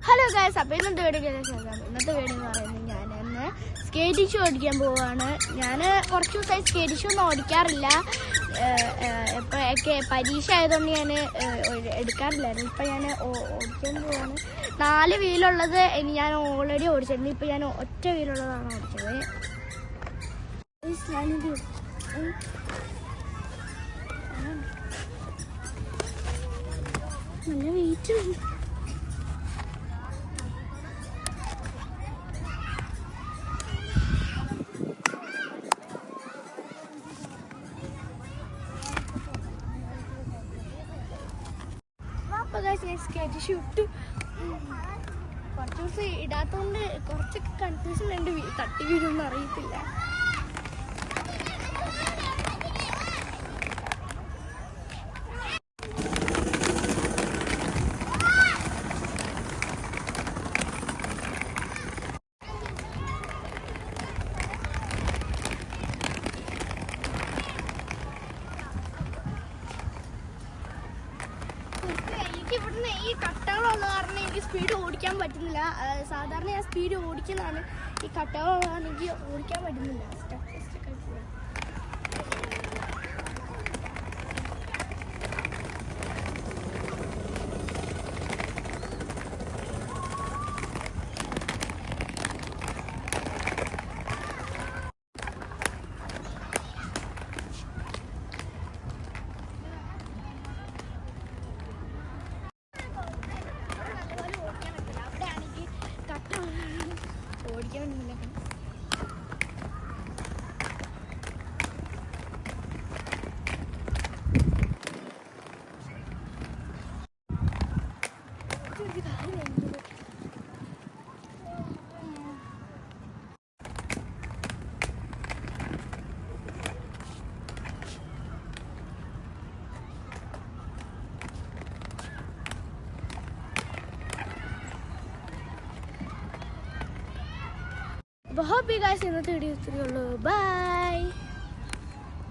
Hello guys, അപ്പോൾ ഇന്നത്തെ video എന്ന് പറയുന്നത് ഞാനിന്ന് സ്കേറ്റിംഗ് ഷൂ ഓടിക്കാൻ പോവുകയാണ്. ഞാൻ കുറച്ച് ദിവസമായി സ്കേറ്റിംഗ് ഷൂ ഒന്നും ഓടിക്കാറില്ല. ഇപ്പോഴൊക്കെ പരീക്ഷ ആയതുകൊണ്ട് ഞാൻ എടുക്കാറില്ലായിരുന്നു. ഇപ്പം ഞാൻ ഓടിക്കാൻ പോവുകയാണ്. 4 വീലുള്ളത് ഞാൻ ഓൾറെഡി ഓടിച്ചിരുന്നു. ഇപ്പം ഞാൻ ഒറ്റ വീലുള്ളതാണ് ഓടിച്ചത്. ഞാനിത് നല്ല വെയിറ്റ് ഉണ്ട്. സ്കേറ്റ് ഷൂ ഇട്ടു. കുറച്ച് ദിവസം ഇടാത്തതുകൊണ്ട് കുറച്ചൊക്കെ കൺഫ്യൂഷൻ ഉണ്ട്. തട്ടി വീഴുമെന്ന് അറിയത്തില്ല. ഇവിടുന്ന് ഈ കട്ടകളുള്ള കാരണം എനിക്ക് സ്പീഡ് ഓടിക്കാൻ പറ്റുന്നില്ല. സാധാരണ ഞാൻ സ്പീഡ് ഓടിക്കുന്നതാണ്. ഈ കട്ടകളുള്ള കാരണം എനിക്ക് ഓടിക്കാൻ പറ്റുന്നില്ല. ഓടിക്കാൻ പറ്റുന്നില്ല. Hope you guys in the video. Bye.